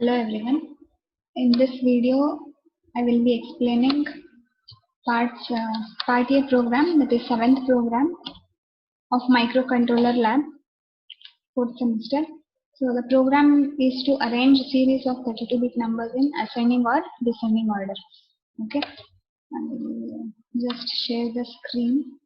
Hello everyone. In this video, I will be explaining part A program, that is seventh program of microcontroller lab, fourth semester. So the program is to arrange series of 32-bit numbers in ascending or descending order. Okay, I will just share the screen.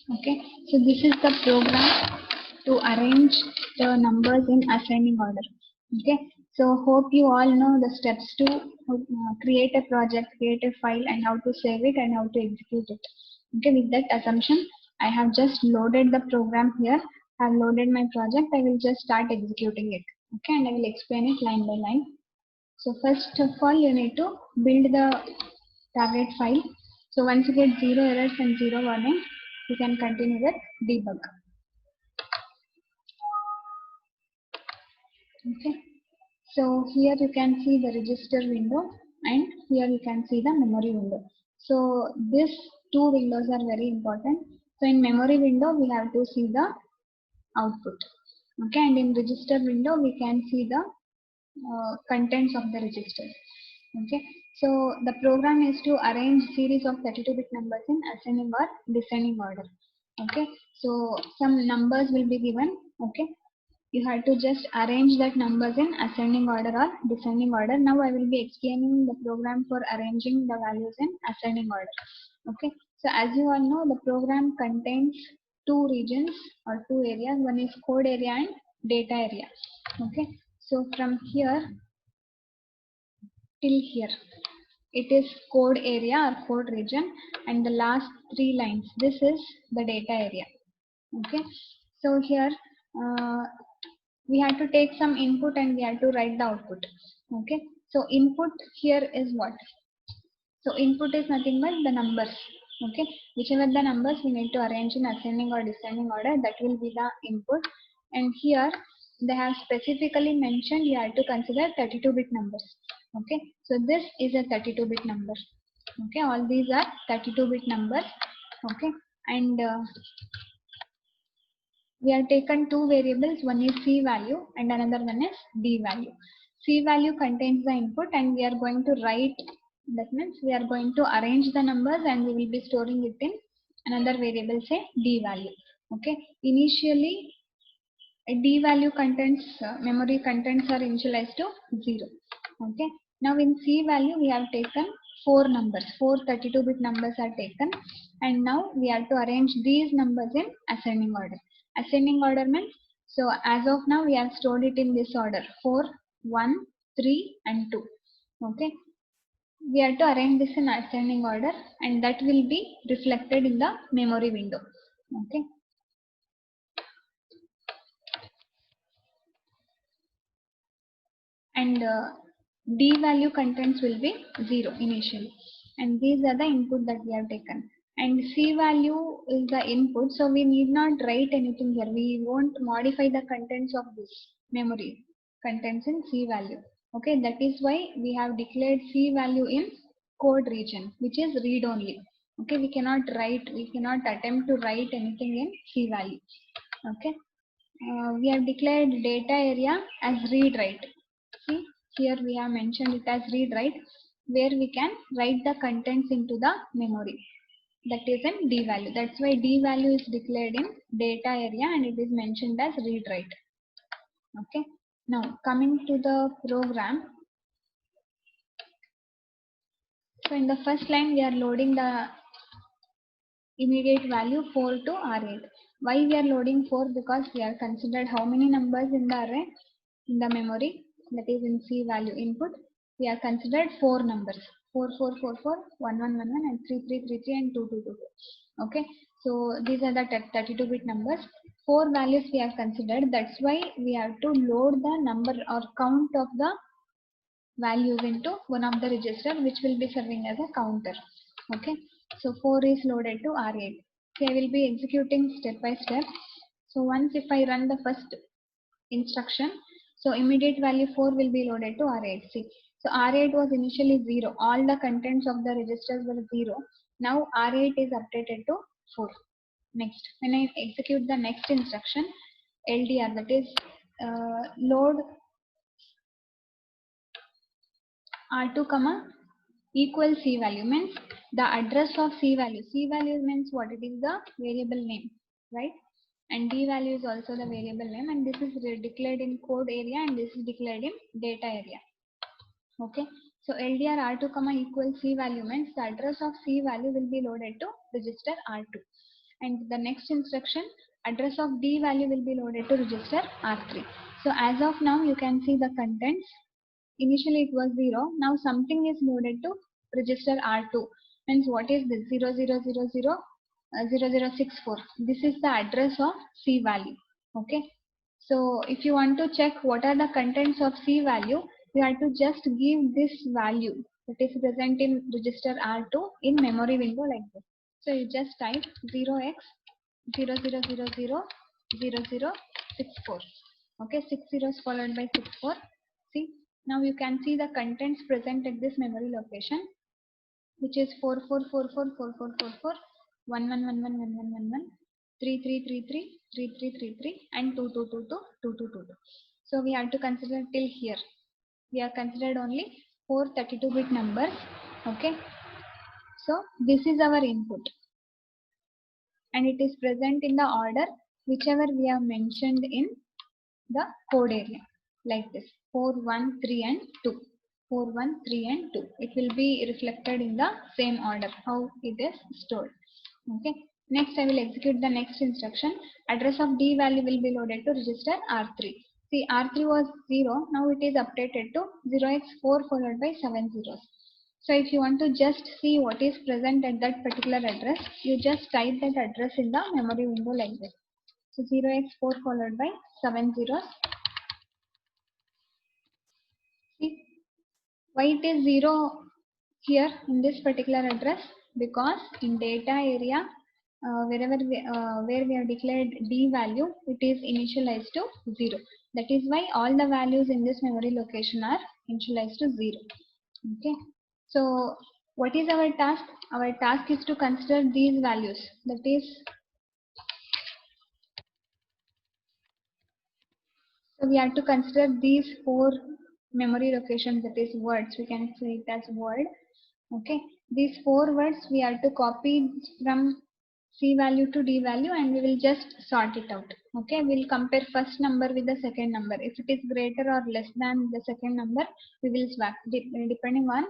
Okay, so this is the program to arrange the numbers in ascending order. Okay, so hope you all know the steps to create a project, create a file, and how to save it and how to execute it. Okay, with that assumption, I have just loaded the program here. I have loaded my project. I will just start executing it. Okay, and I will explain it line by line. So first of all, you need to build the target file. So once you get 0 errors and 0 warning, you can continue with debug. Okay. So here you can see the register window and here you can see the memory window. So these two windows are very important. So in memory window we have to see the output. Okay, and in register window we can see the contents of the register. Okay, so the program is to arrange series of 32-bit numbers in ascending or descending order. Okay, so some numbers will be given. Okay, you have to just arrange that numbers in ascending order or descending order. Now I will be explaining the program for arranging the values in ascending order. Okay, so as you all know, the program contains two regions or two areas. One is code area and data area. Okay, so from here till here, it is code area or code region, and the last three lines, this is the data area. Okay, so here we have to take some input and we have to write the output. Okay, so input here is what? So input is nothing but the numbers. Okay, whichever the numbers we need to arrange in ascending or descending order, that will be the input. And here they have specifically mentioned you have to consider 32-bit numbers. Okay, so this is a 32-bit number. Okay, all these are 32-bit numbers. Okay, and we have taken two variables, one is C value and another one is D value. C value contains the input and we are going to write, that means we are going to arrange the numbers and we will be storing it in another variable, say D value. Okay, initially D value contents, memory contents are initialized to 0. Okay, now in C value we have taken four numbers, four 32-bit numbers are taken, and now we have to arrange these numbers in ascending order. Ascending order means, so as of now we have stored it in this order, 4, 1, 3 and 2. Okay, we have to arrange this in ascending order and that will be reflected in the memory window. Okay, and D value contents will be 0 initially, and these are the input that we have taken, and C value is the input, so we need not write anything here. We won't modify the contents of this memory contents in C value. Okay, that is why we have declared C value in code region, which is read only. Okay, we cannot attempt to write anything in C value. Okay, we have declared data area as read write. See, here we have mentioned it as read write, where we can write the contents into the memory. That is in D value. That's why D value is declared in data area and it is mentioned as read write. Okay. Now coming to the program. So in the first line we are loading the immediate value 4 to R8. Why we are loading 4? Because we are considered how many numbers in the array in the memory, that is in C value input. We are considered 4 numbers, 4 4 4 4, 1 1 1 1 and 3 3 3 3 and 2 2 2. Okay, so these are the 32-bit numbers. 4 values we have considered. That's why we have to load the number or count of the values into one of the register, which will be serving as a counter. Okay, so 4 is loaded to R8. Okay, I will be executing step by step. So once if I run the first instruction, so immediate value 4 will be loaded to R8. See, so R8 was initially 0. All the contents of the registers were 0. Now R8 is updated to 4. Next, when I execute the next instruction, LDR, that is load R2 comma equal C value, means the address of C value. C value means what? It is the variable name, right? And D value is also the variable name, and this is declared in code area and this is declared in data area. Okay, so LDR R2 comma equal C value means the address of C value will be loaded to register R2, and the next instruction, address of D value will be loaded to register R3. So as of now you can see the contents. Initially it was 0, now something is loaded to register R2, means what is this? 0000 this is the address of C value. Okay, so if you want to check what are the contents of C value, you have to just give this value that is present in register R2 in memory window like this. So you just type 0x00000064. Okay, 6 zeros followed by 64. See, now you can see the contents present at this memory location, which is 44444444, 11111111, 3333, 3333, and 2222, 2222. So we have to consider till here. We have considered only 4 32-bit numbers. Okay. So this is our input, and it is present in the order whichever we have mentioned in the code area, like this: 4, 1, 3, and 2. 4, 1, 3, and 2. It will be reflected in the same order how it is stored. Okay. Next, I will execute the next instruction. Address of D value will be loaded to register R3. See, R3 was 0. Now it is updated to 0x4 followed by 7 zeros. So if you want to just see what is present at that particular address, you just type that address in the memory window like this. So 0x4 followed by 7 zeros. See, why it is 0 here in this particular address? Because in data area, where we have declared D value, it is initialized to 0. That is why all the values in this memory location are initialized to 0. Okay. So what is our task? Our task is to consider these values. That is, so we have to consider these 4 memory locations, that is words. We can say it as word. Okay. These 4 words we have to copy from C value to D value, and we will just sort it out. Okay. We'll compare first number with the second number. If it is greater or less than the second number, we will swap depending on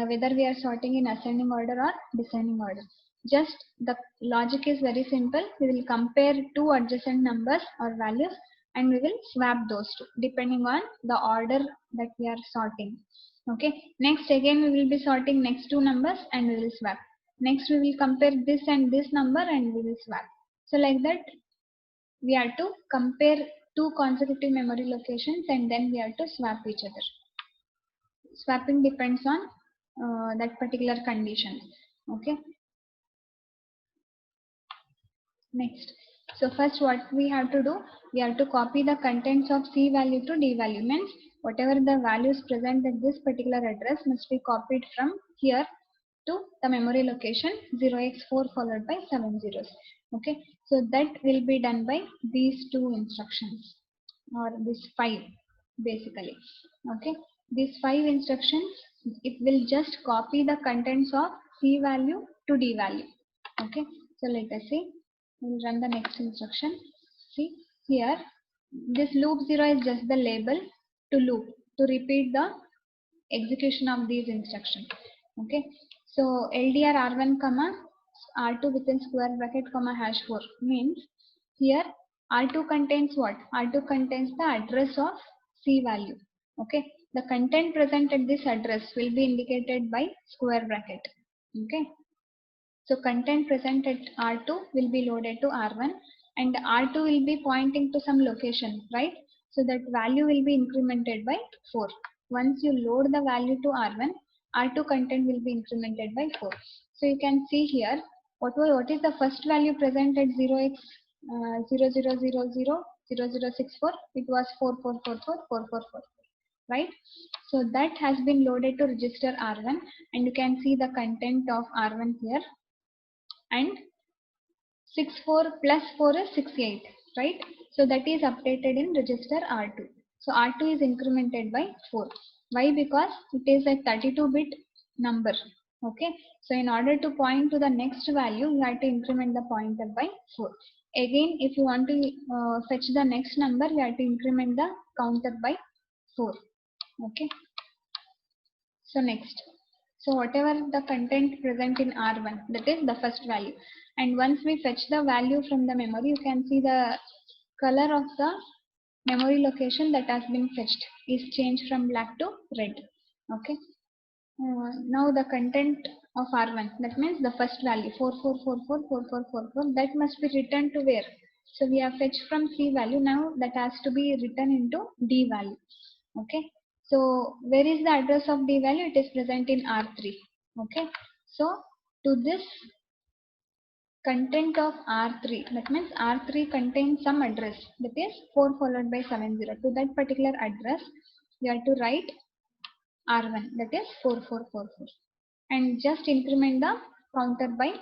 whether we are sorting in ascending order or descending order. Just the logic is very simple. We will compare 2 adjacent numbers or values, and we will swap those two depending on the order that we are sorting. Okay. Next, again we will be sorting next 2 numbers and we will swap. Next we will compare this and this number and we will swap. So like that we have to compare 2 consecutive memory locations and then we have to swap each other. Swapping depends on that particular condition. Okay. Next, so first what we have to do, we have to copy the contents of C value to D value, means whatever the values present at this particular address must be copied from here to the memory location 0x4 followed by 7 zeros. Okay, so that will be done by these 2 instructions, or this 5 basically. Okay, these 5 instructions, it will just copy the contents of C value to D value. Okay, so let us see. We'll run the next instruction. See here, this loop 0 is just the label to loop, to repeat the execution of these instructions. Okay, so LDR R1 comma R2 within square bracket comma #4 means here R2 contains what? R2 contains the address of C value. Okay, the content present at this address will be indicated by square bracket. Okay. So content present at R2 will be loaded to R1, and R2 will be pointing to some location, right? So that value will be incremented by 4. Once you load the value to R1, R2 content will be incremented by 4. So you can see here what is the first value present at 0x00000064? It was 4444444, right? So that has been loaded to register R1, and you can see the content of R1 here. And 64 plus 4 is 68, right? So that is updated in register R2. So R2 is incremented by 4. Why? Because it is a 32-bit number. Okay. So in order to point to the next value, you have to increment the pointer by 4. Again, if you want to fetch the next number, you have to increment the counter by 4. Okay. So next. So whatever the content present in R1, that is the first value. And once we fetch the value from the memory, you can see the color of the memory location that has been fetched is changed from black to red. Okay. Now the content of R1, that means the first value 44444444, that must be returned to where? So we have fetched from C value, now that has to be written into D value. Okay. So where is the address of D value? It is present in R3. Okay. So to this content of R3, that means R3 contains some address, that is 4 followed by 70. To that particular address, you have to write R1, that is 4444, and just increment the counter by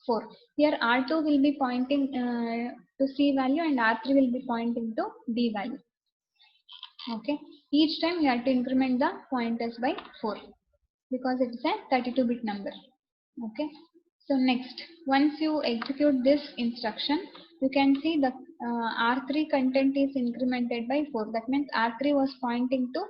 4. Here R2 will be pointing to C value and R3 will be pointing to D value. Okay. Each time you have to increment the pointers by 4 because it is a 32-bit number. Okay. So next, once you execute this instruction, you can see the R3 content is incremented by 4. That means R3 was pointing to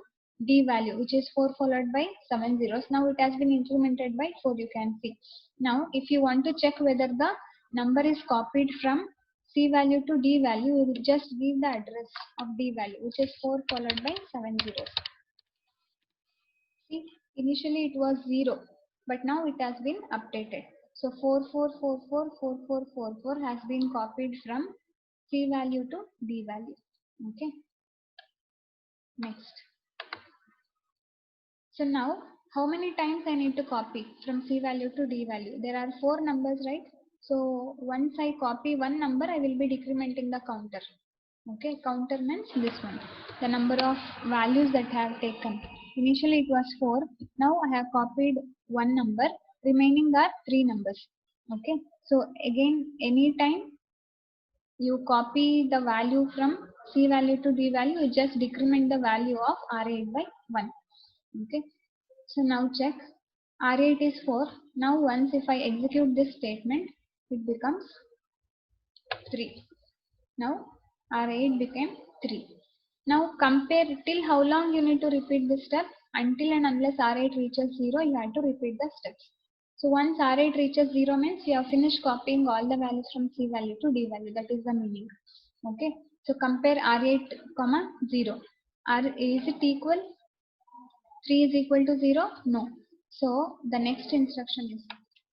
D value, which is 4 followed by 7 zeros. Now it has been incremented by 4, you can see. Now if you want to check whether the number is copied from C value to D value, you will just give the address of D value, which is 4 followed by 7 zeros. See, initially it was 0, but now it has been updated. So 44444444 has been copied from C value to D value. Okay. Next. So now, how many times I need to copy from C value to D value? There are 4 numbers, right? So once I copy one number, I will be decrementing the counter. Okay, counter means this one, the number of values that I have taken. Initially it was 4. Now I have copied one number. Remaining are 3 numbers. Okay, so again, anytime you copy the value from C value to D value, you just decrement the value of R8 by 1. Okay, so now check. R8 is 4. Now once if I execute this statement, it becomes 3. Now R8 became 3. Now compare till how long you need to repeat this step. Until and unless R8 reaches 0, you have to repeat the steps. So once R8 reaches 0 means you have finished copying all the values from C value to D value. That is the meaning. Okay. So compare R8, 0. Is it equal? 3 is equal to 0? No. So the next instruction is,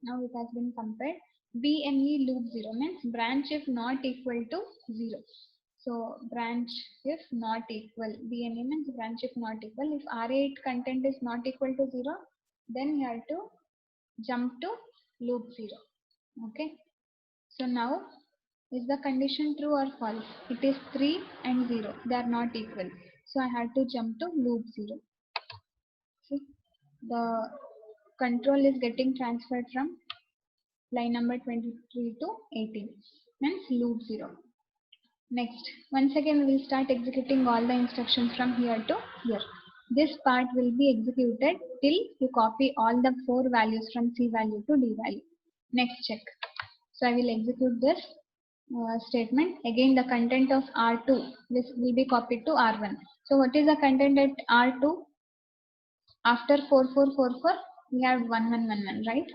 now it has been compared. BNE loop 0 means branch if not equal to 0. So branch if not equal, BNE means branch if not equal. If R8 content is not equal to 0, then you have to jump to loop 0. Okay. So now is the condition true or false? It is 3 and 0. They are not equal. So I had to jump to loop 0. See, the control is getting transferred from line number 23 to 18, means loop 0. Next, once again we will start executing all the instructions from here to here. This part will be executed till you copy all the 4 values from C value to D value. Next check. So I will execute this statement. Again the content of R2, this will be copied to R1. So what is the content at R2? After 4444 we have 1111, right?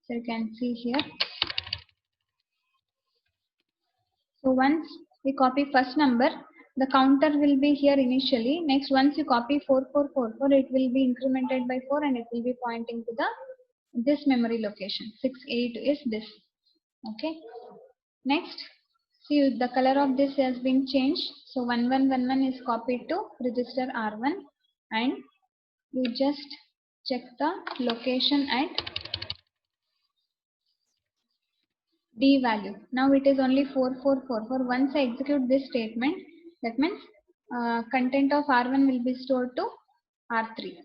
So you can see here. So once we copy first number, the counter will be here initially. Next, once you copy 4444, it will be incremented by 4 and it will be pointing to this memory location. 68 is this. Okay. Next, see the color of this has been changed. So 1111 is copied to register R1 and you just check the location at D value. Now it is only 4444. Once I execute this statement, that means content of R1 will be stored to R3.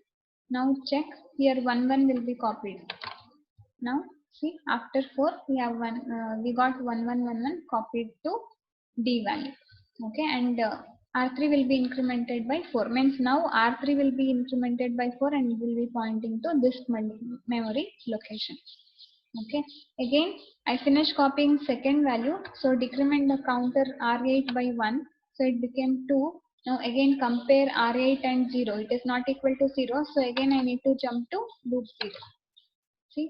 Now check here 11 will be copied. Now See, after 4 we have we got 1111 copied to D value. Okay, and R3 will be incremented by 4, means now R3 will be incremented by 4 and will be pointing to this memory location. Okay, again I finish copying second value, so decrement the counter R8 by 1, so it became 2. Now again compare R8 and 0, it is not equal to 0, so again I need to jump to loop 0. See,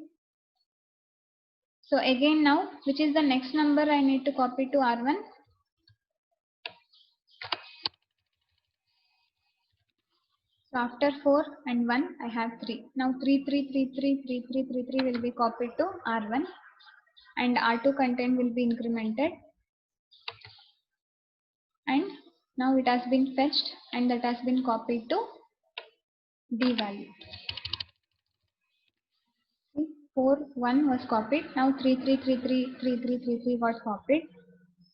so again now which is the next number I need to copy to R1? So after 4 and 1 I have 3. Now 3 3 3 3 3 3 3 3 will be copied to R1 and R2 content will be incremented, and now it has been fetched and that has been copied to D value. See, 4 1 was copied. Now 3 3 3 3 3 3 3 3 got copied.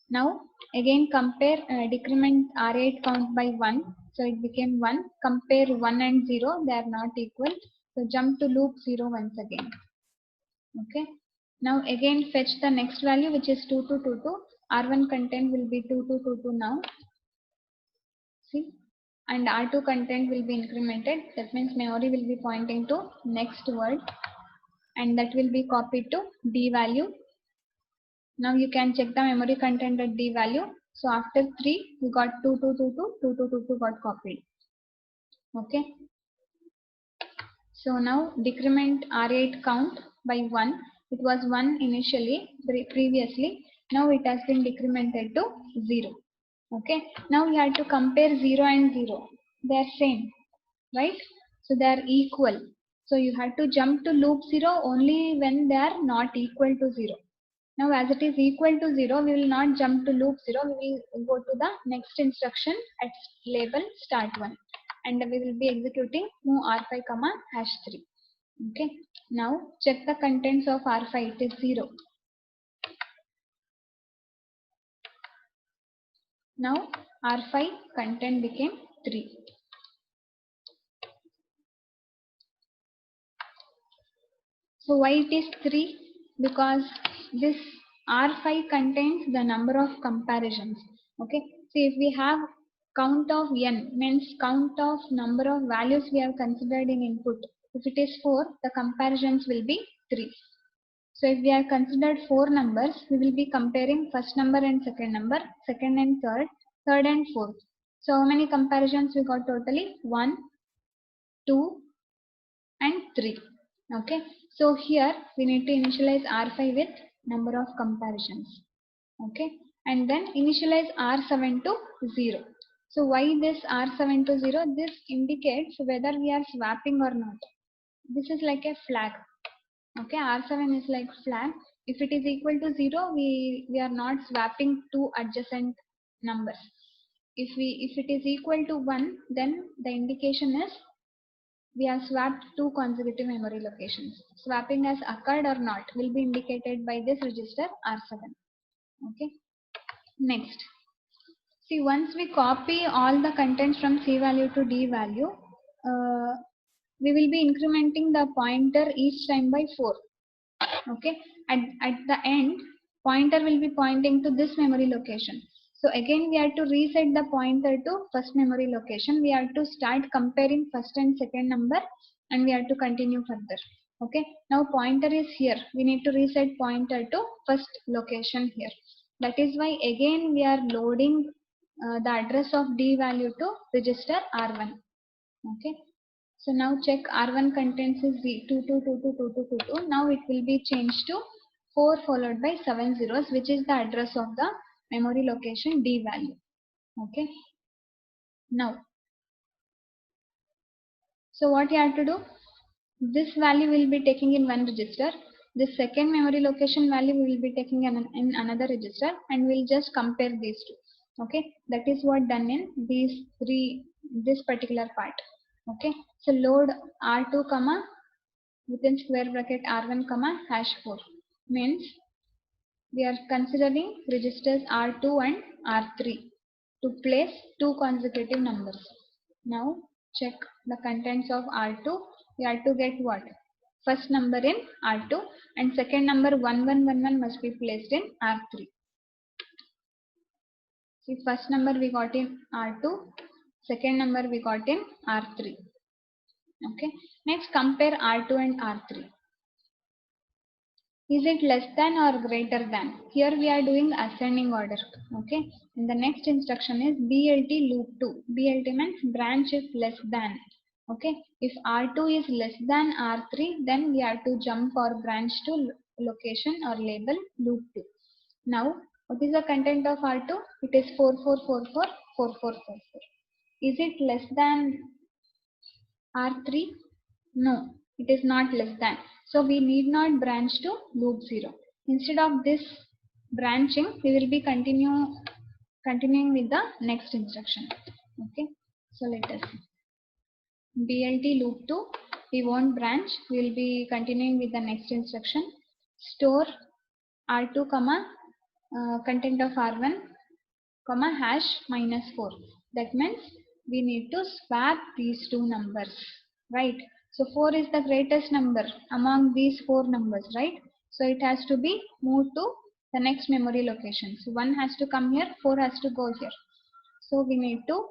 Now again compare decrement R8 count by 1, so it became 1. Compare 1 and 0, they are not equal, so jump to loop 0 once again. Okay, now again fetch the next value which is 2222. R1 content will be 2222 now. See, and R2 content will be incremented, that means memory will be pointing to next word and that will be copied to D value. Now you can check the memory content at D value. So after 3 we got 2222, 2222 got copied. Okay, so now decrement R8 count by 1. It was 1 initially previously, now it has been decremented to 0. Okay, now we have to compare 0 and 0, they are same, right? So they are equal, so you have to jump to loop 0 only when they are not equal to 0. Now as it is equal to 0, we will not jump to loop 0, we will go to the next instruction at label start 1 and we will be executing move R5 comma #3. Okay, now check the contents of R5, it is 0. Now R5 content became 3. So why it is 3? Because this R5 contains the number of comparisons. Okay, so if we have count of n, means count of number of values we have considered in input. If it is 4, the comparisons will be 3. So if we have considered 4 numbers, we will be comparing first number and second number, second and third, third and fourth. So how many comparisons we got totally? 1, 2 and 3. Okay, so here we need to initialize R5 with number of comparisons. Okay, and then initialize R7 to 0. So why this R7 to 0? This indicates whether we are swapping or not. This is like a flag. Okay, R7 is like flag. If it is equal to 0, we are not swapping two adjacent numbers. If it is equal to 1, then the indication is we have swapped two consecutive memory locations. Swapping has occurred or not will be indicated by this register R7. Okay. Next, see, once we copy all the contents from C value to D value, we will be incrementing the pointer each time by 4. Okay, at the end, pointer will be pointing to this memory location. So again we have to reset the pointer to first memory location. We have to start comparing first and second number and we have to continue further. Okay, now pointer is here, we need to reset pointer to first location here. That is why again we are loading the address of D value to register R1. Okay, so now check R1 contains is 22222222. Now it will be changed to 4 followed by 7 zeros, which is the address of the memory location D value. Okay. Now, so what you have to do? This value will be taking in one register. The second memory location value we will be taking in another register, and we'll just compare these two. Okay. That is what done in this particular part. Okay, so load R2 comma within square bracket R1 comma #4 means we are considering registers R2 and R3 to place two consecutive numbers. Now check the contents of R2. We have to get what? first number in R2 and second number 1111 must be placed in R3. See, first number we got in R2, second number we got in R3. Okay, next compare R2 and R3. Is it less than or greater than? Here we are doing ascending order. Okay, and the next instruction is BLT loop 2. BLT means branch if less than. Okay, if R2 is less than R3, then we have to jump or branch to location or label loop 2. Now, what is the content of R2? It is 4444 4444. Is it less than R3? No, it is not less than. So we need not branch to loop 0. Instead of this branching, we will be continuing with the next instruction. Okay, so let us see. BLT loop 2, we won't branch. We will be continuing with the next instruction. Store R2 comma content of R1 comma hash -4. That means we need to swap these two numbers, right? So 4 is the greatest number among these 4 numbers, right? So it has to be moved to the next memory location. So 1 has to come here, 4 has to go here. So we need to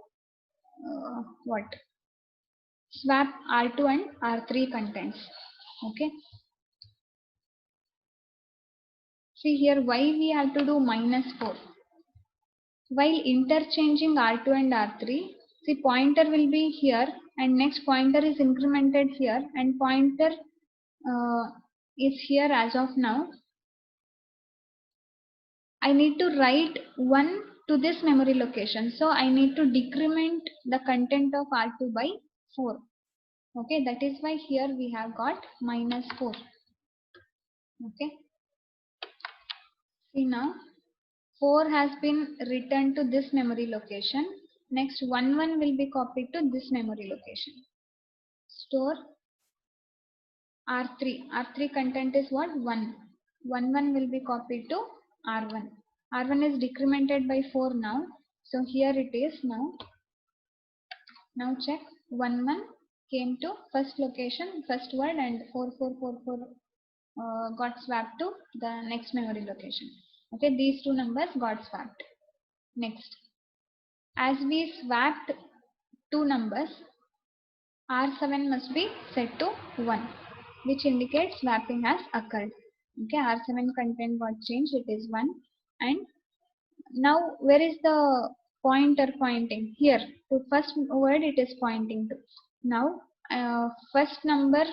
swap R2 and R3 contents. Okay. See here why we have to do -4. While interchanging R2 and R3, see pointer will be here and next pointer is incremented here and pointer is here as of now. I need to write 1 to this memory location. So I need to decrement the content of R2 by 4. Okay, that is why here we have got -4. Okay. See now 4 has been returned to this memory location. Next 11 will be copied to this memory location. Store R3. R3 content is what? 1. 11 will be copied to R1. R1 is decremented by 4 now. So here it is now. Now check. 11 came to first location, first word, and 4444 got swapped to the next memory location. Okay, these two numbers got swapped. Next, as we swapped two numbers, R7 must be set to 1, which indicates swapping has occurred. Okay, R7 content got changed, it is 1. And now where is the pointer pointing? Here, to first word it is pointing to. Now, first number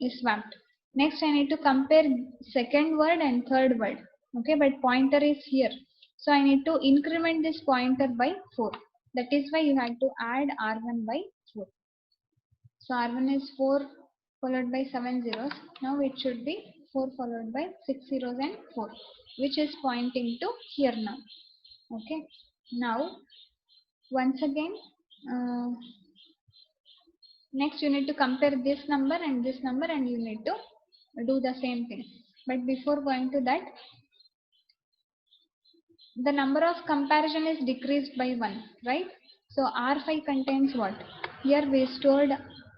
is swapped. Next, I need to compare second word and third word. Okay, but pointer is here. So I need to increment this pointer by 4. That is why you have to add R1 by 4. So R1 is 4 followed by 7 zeros. Now it should be 4 followed by 6 zeros and 4, which is pointing to here now. Okay. Now, once again, next you need to compare this number and this number and you need to do the same thing. But before going to that, the number of comparison is decreased by 1, right? So R5 contains what? Here we stored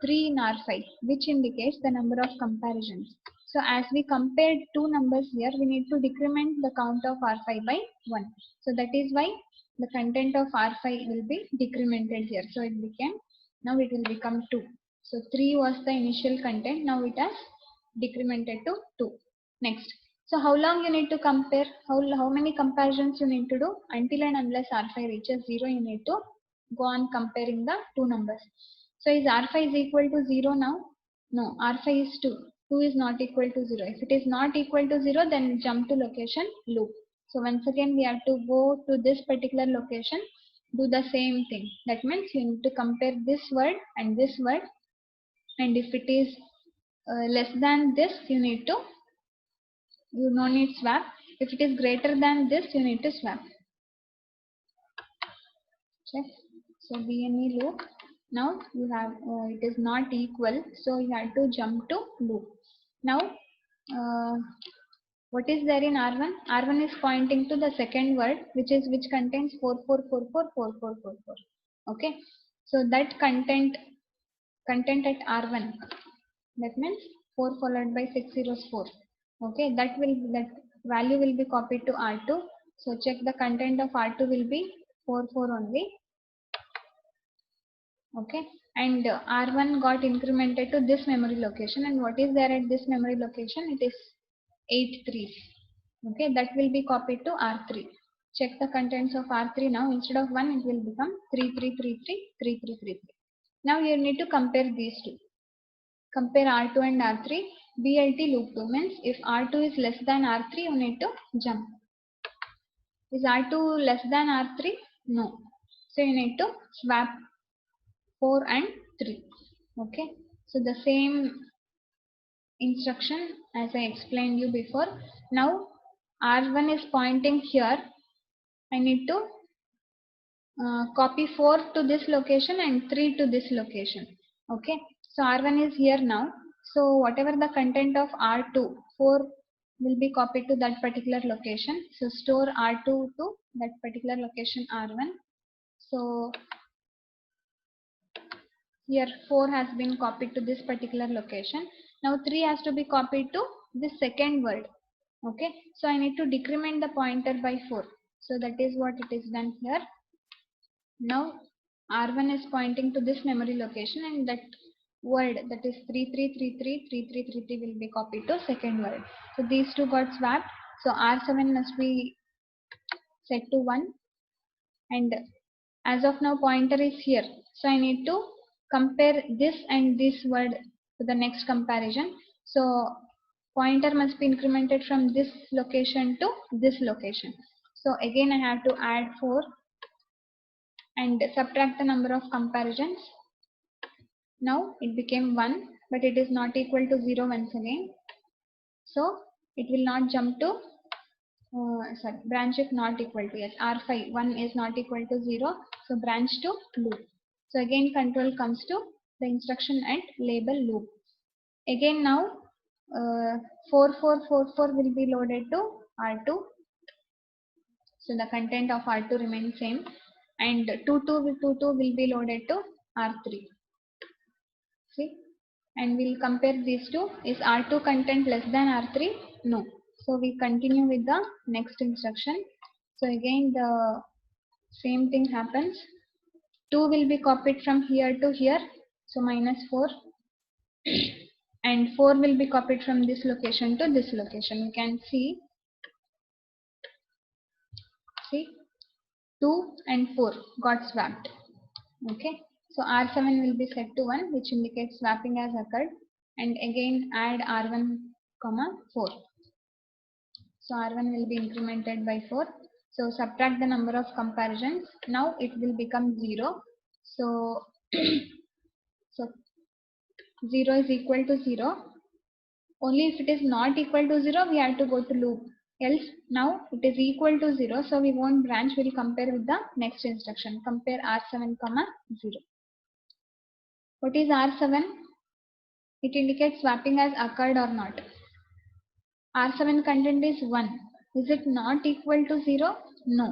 3 in R5, which indicates the number of comparisons. So as we compared two numbers here, we need to decrement the count of R5 by 1. So that is why the content of R5 will be decremented here. So it became, now it will become 2. So 3 was the initial content, now it has decremented to 2. Next. So how long you need to compare? How many comparisons you need to do? Until and unless R5 reaches 0, you need to go on comparing the two numbers. So is R5 is equal to 0 now? No, R5 is 2. 2 is not equal to 0. If it is not equal to 0, then jump to location loop. So once again, we have to go to this particular location, do the same thing. That means you need to compare this word and this word. And if it is less than this, you no need swap. If it is greater than this, you need to swap. Check. So BNE loop. Now you have it is not equal, so you have to jump to loop. Now what is there in R1? R1 is pointing to the second word, which contains 44444444. Okay. So that content at R1, that means 4 followed by 6 zeros 4. Okay, that value will be copied to R2. So check the content of R2 will be 4 4 only. Okay, and R1 got incremented to this memory location, and what is there at this memory location? It is 8 3s. Okay, that will be copied to R3. Check the contents of R3 now. Instead of 1, it will become 3 3 3 3 3 3 3 3. Now you need to compare these two. Compare R2 and R3. BLT loop 2 means if R2 is less than R3, you need to jump. Is R2 less than R3? No. So you need to swap 4 and 3. Okay. So the same instruction as I explained you before. Now R1 is pointing here. I need to copy 4 to this location and 3 to this location. Okay. So R1 is here now. So whatever the content of R2, 4 will be copied to that particular location. So store R2 to that particular location R1. So here 4 has been copied to this particular location. Now 3 has to be copied to this second word. Okay. So I need to decrement the pointer by 4. So that is what it is done here. Now R1 is pointing to this memory location, and that word, that is 3333 will be copied to second word. So these two got swapped. So R7 must be set to 1, and as of now pointer is here. So I need to compare this and this word to the next comparison. So pointer must be incremented from this location to this location. So again I have to add 4 and subtract the number of comparisons. Now it became 1, but it is not equal to 0 once again. So it will not jump to branch if not equal to, yes, R5, 1 is not equal to 0. So branch to loop. So again control comes to the instruction and label loop. Again now 4444 will be loaded to R2. So the content of R2 remains same, and 2222 will be loaded to R3. See, and we'll compare these two. Is R2 content less than R3? No. So we continue with the next instruction. So again the same thing happens. 2 will be copied from here to here. So -4. And 4 will be copied from this location to this location. You can see 2 and 4 got swapped. Okay. So R7 will be set to 1, which indicates swapping has occurred. And again add R1, 4. So R1 will be incremented by 4. So subtract the number of comparisons. Now it will become 0. So, so 0 is equal to 0. Only if it is not equal to 0, we have to go to loop. Else now it is equal to 0. So we won't branch. We'll compare with the next instruction. Compare R7, 0. What is R7? It indicates swapping has occurred or not. R7 content is 1. Is it not equal to 0? No.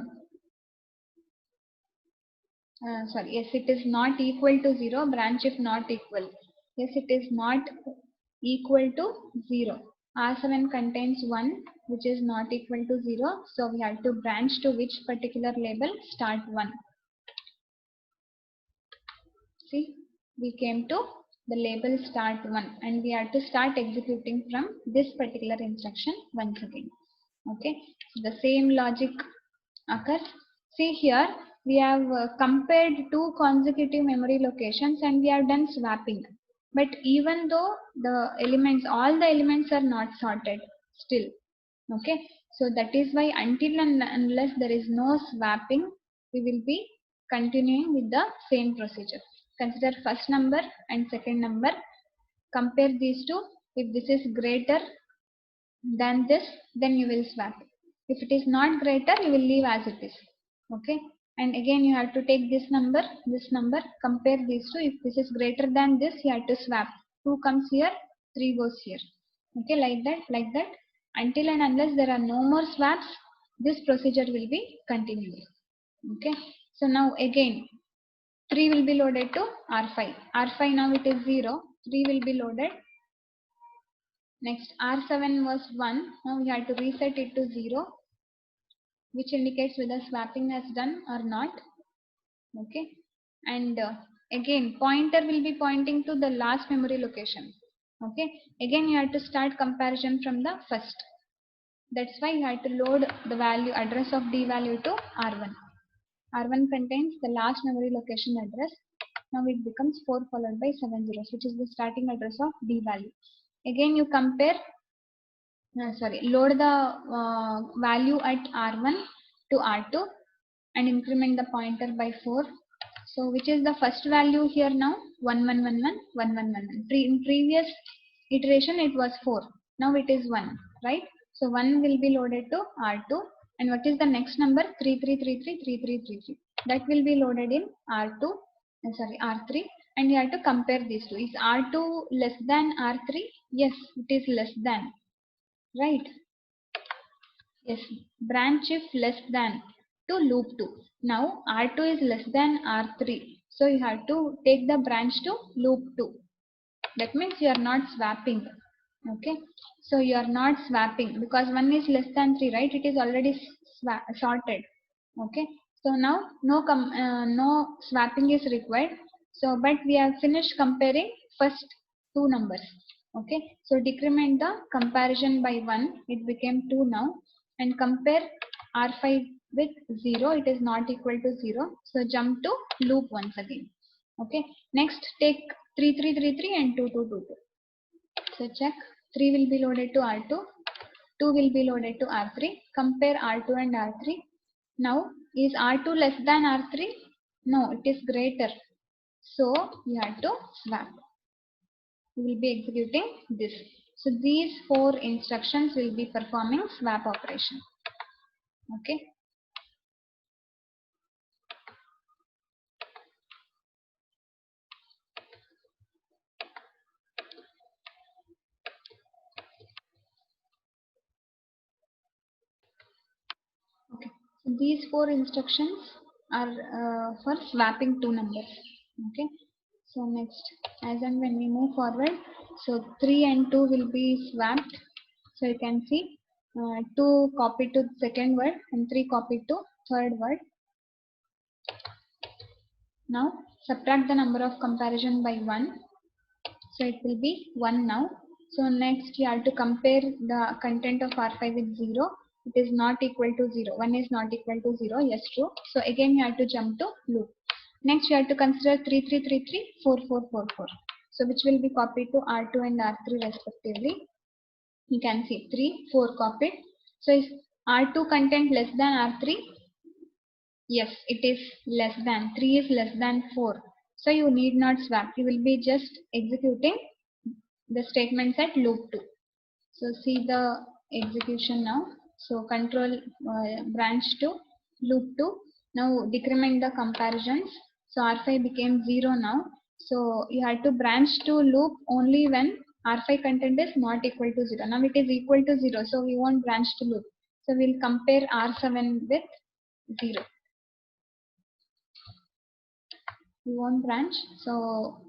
Sorry, yes, it is not equal to 0. Branch if not equal. Yes, it is not equal to 0. R7 contains 1, which is not equal to 0. So we have to branch to which particular label? Start 1. See, we came to the label start 1, and we have to start executing from this particular instruction once again. Okay, so the same logic occurs. See here, we have compared two consecutive memory locations and we have done swapping. But even though the elements, all the elements are not sorted still. Okay, so that is why until and unless there is no swapping, we will be continuing with the same procedure. Consider first number and second number. Compare these two. If this is greater than this, then you will swap. If it is not greater, you will leave as it is. Okay, and again you have to take this number, compare these two. If this is greater than this, you have to swap. 2 comes here, 3 goes here. Okay, like that. Until and unless there are no more swaps, this procedure will be continuing. Okay, so now again 3 will be loaded to R5. R5 now it is 0. 3 will be loaded. Next, R7 was 1. Now we have to reset it to 0, which indicates whether swapping has done or not. Okay. And again, pointer will be pointing to the last memory location. Okay. Again, you have to start comparison from the first. That's why you have to load the value address of D value to R1. R1 contains the last memory location address. Now it becomes 4 followed by 7 zeros, which is the starting address of D value. Again, you compare, load the value at R1 to R2 and increment the pointer by 4. So which is the first value here now? 1111, 1111. In previous iteration it was 4. Now it is 1, right? So 1 will be loaded to R2. And what is the next number? 3333, 3333. That will be loaded in R2, R3. And you have to compare these two. Is R2 less than R3? Yes, it is less than, right? Yes, branch if less than to loop 2. Now R2 is less than R3. So you have to take the branch to loop 2. That means you are not swapping. Okay. So you are not swapping because 1 is less than 3, right? It is already sorted. Okay. So now no swapping is required. So but we have finished comparing first two numbers. Okay. So decrement the comparison by 1. It became 2 now. And compare R5 with 0. It is not equal to 0. So jump to loop once again. Okay. Next take 3333 and 2222. So check, 3 will be loaded to R2, 2 will be loaded to R3. Compare R2 and R3. Now is R2 less than R3? No, it is greater. So you have to swap. You will be executing this. So these 4 instructions will be performing swap operation. Okay. Okay. So these 4 instructions are for swapping two numbers. Okay. So next, as and when we move forward, so 3 and 2 will be swapped. So you can see 2 copied to second word and 3 copied to third word. Now subtract the number of comparison by 1. So it will be 1 now. So next you have to compare the content of R5 with 0. It is not equal to 0. 1 is not equal to 0. Yes, true. So again you have to jump to loop. Next you have to consider 3333, 4444. So which will be copied to R2 and R3 respectively. You can see 3, 4 copied. So is R2 content less than R3? Yes, it is less than. 3 is less than 4. So you need not swap. You will be just executing the statements at loop 2. So see the execution now. So control branch to loop 2. Now decrement the comparisons. So R5 became 0 now. So you have to branch to loop only when R5 content is not equal to 0. Now it is equal to 0. So we won't branch to loop. So we'll compare R7 with 0. We won't branch. So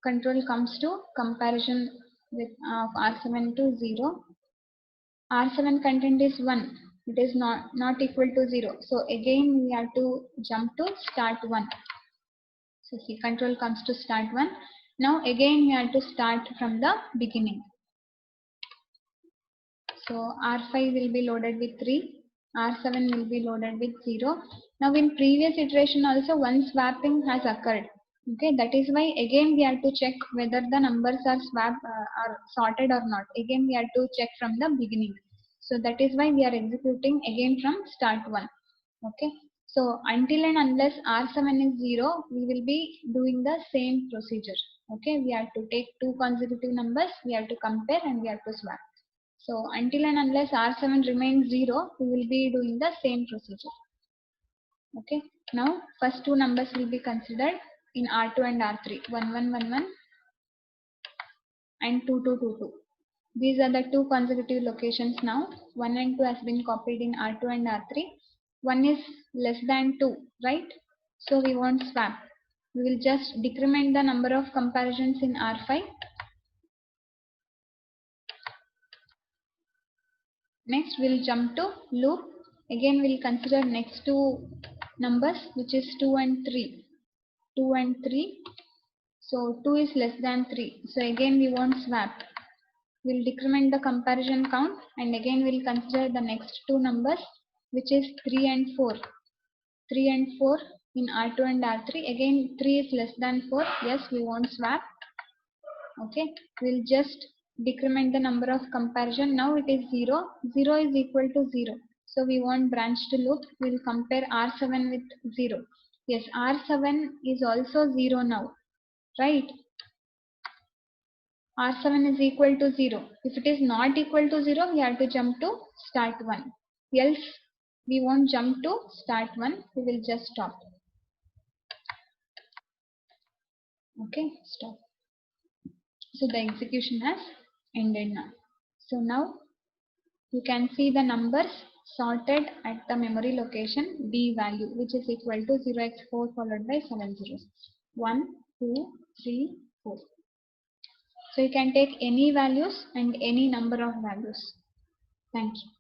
control comes to comparison with R7 to 0. R7 content is 1. It is not equal to 0. So again we have to jump to start 1. So see, control comes to start 1. Now again we have to start from the beginning. So R5 will be loaded with 3. R7 will be loaded with 0. Now in previous iteration also one swapping has occurred. Okay, that is why again we have to check whether the numbers are are sorted or not. Again we have to check from the beginning. So that is why we are executing again from start 1. Okay. So until and unless R7 is 0, we will be doing the same procedure. Okay. We have to take two consecutive numbers, we have to compare and we have to swap. So until and unless R7 remains 0, we will be doing the same procedure. Okay. Now first two numbers will be considered in R2 and R3, 1111 and 2222. These are the two consecutive locations now. 1 and 2 has been copied in R2 and R3. 1 is less than 2, right? So we won't swap. We will just decrement the number of comparisons in R5 Next we'll jump to loop. Again we'll consider next two numbers, which is 2 and 3. 2 and 3. So 2 is less than 3. So again we want swap. We'll decrement the comparison count, and again we'll consider the next two numbers, which is 3 and 4. 3 and 4 in R2 and R3. Again 3 is less than 4. Yes, we want swap. Okay, we'll just decrement the number of comparison. Now it is 0. 0 is equal to 0. So we want branch to loop. We'll compare R7 with 0. Yes, R7 is also 0 now, right? R7 is equal to 0. If it is not equal to 0, we have to jump to start 1. Else, we won't jump to start 1. We will just stop. Okay, stop. So the execution has ended now. So now you can see the numbers sorted at the memory location D value, which is equal to 0x4 followed by 7 zeros. 1, 2, 3, 4. So you can take any values and any number of values. Thank you.